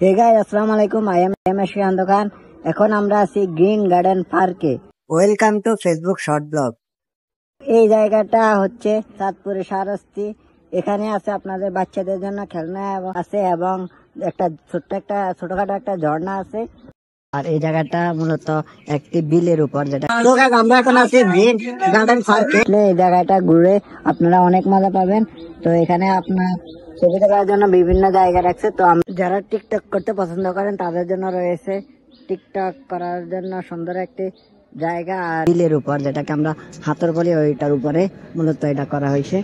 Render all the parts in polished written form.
Hey guys, আসসালামু আলাইকুম। I am শিহান দোকান। এখন আমরা আছি গ্রিন গার্ডেন পার্কে। Welcome to Facebook short blog. এই জায়গাটা হচ্ছে চাঁদপুরের শাহরাস্তি। এখানে আছে আপনাদের বাচ্চাদের জন্য খেলনা আছে এবং ছোটখাটো একটা ঝর্ণা আছে। আর এই জায়গাটা মূলত একটি বিলের উপর, যেটা আমরা এখন আছি গ্রিন গার্ডেন পার্কে। এই জায়গাটা ঘুরে আপনারা অনেক মজা পাবেন। তো এখানে আপনার ছবি তোলার জন্য বিভিন্ন জায়গা রাখছে। তো যারা টিকটক করতে পছন্দ করেন তাদের জন্য রয়েছে টিকটক করার জন্য সুন্দর একটি জায়গা। আর বিলের উপর, যেটাকে আমরা হাতর বলি, ওইটার উপরে মূলত এটা করা হয়েছে।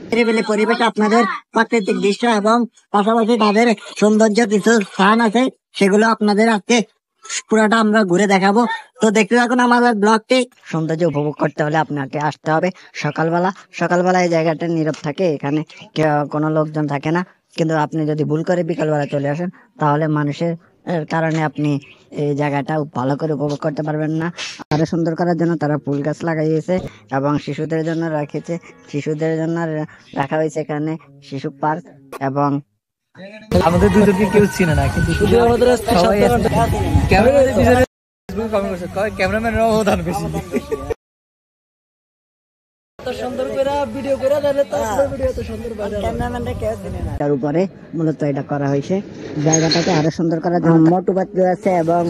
পরিবেশ আপনাদের প্রাকৃতিক দৃশ্য এবং পাশাপাশি তাদের সৌন্দর্য কিছু স্থান আছে, সেগুলো আপনাদের আজকে পুরাটা আমরা ঘুরে দেখাবো। তো দেখতে থাকুন আমাদের ব্লগটি। সৌন্দর্য উপভোগ করতে হলে আপনাকে আসতে হবে সকালবেলা। এই জায়গাটা নীরব থাকে, এখানে কোনো লোকজন থাকে না। কিন্তু আপনি যদি ভুল করে বিকালবেলা চলে আসেন, তাহলে মানুষের কারণে আপনি এই জায়গাটা ভালো করে উপভোগ করতে পারবেন না। আরো সুন্দর করার জন্য তারা ফুল গাছ লাগাইছে এবং শিশুদের জন্য রাখা হয়েছে এখানে শিশু পার্ক। এবং আমাদের দুজনকে কেউ চিনে না, কিন্তু শুধু আমাদের ক্যামেরাম্যানরাও অবদান বেশি। তার উপরে মূলত এটা করা হয়েছে জায়গাটাকে আরো সুন্দর করার জন্য। মোটু পাতলু আছে এবং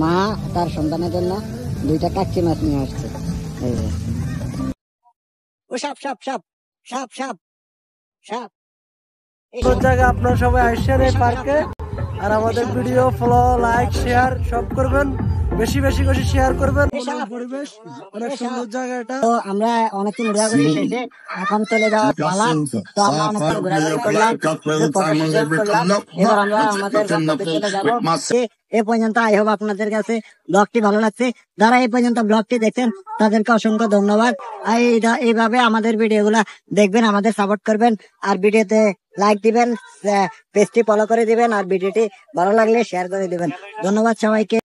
মা তার সন্তানের জন্য 2টা কাচ্চি মাছ নিয়ে আসছে। জায়গায় আপনারা সবাই আসছেন এই পার্কে। আর আমাদের ভিডিও ফলো, লাইক, শেয়ার সব করবেন, বেশি বেশি করে শেয়ার করবেন। পরিবেশ অনেক সুন্দর জায়গাটা। তো আমরা অনেকক্ষণ ঘোরাঘুরি শেষে এখন চলে যাওয়ার পালা। তো আমরা অনেকক্ষণ ঘোরাঘুরি করলাম, এবার আমরা আমাদের চলে যাবো। এ পর্যন্ত আই হোপ আপনাদের কাছে ব্লগটি ভালো লাগছে। যারা এই পর্যন্ত ব্লগটি দেখছেন তাদেরকে অসংখ্য ধন্যবাদ। এইভাবে আমাদের ভিডিওগুলা দেখবেন, আমাদের সাপোর্ট করবেন। আর ভিডিওতে লাইক দিবেন, পেজটি ফলো করে দিবেন, আর ভিডিওটি ভালো লাগলে শেয়ার করে দিবেন। ধন্যবাদ সবাইকে।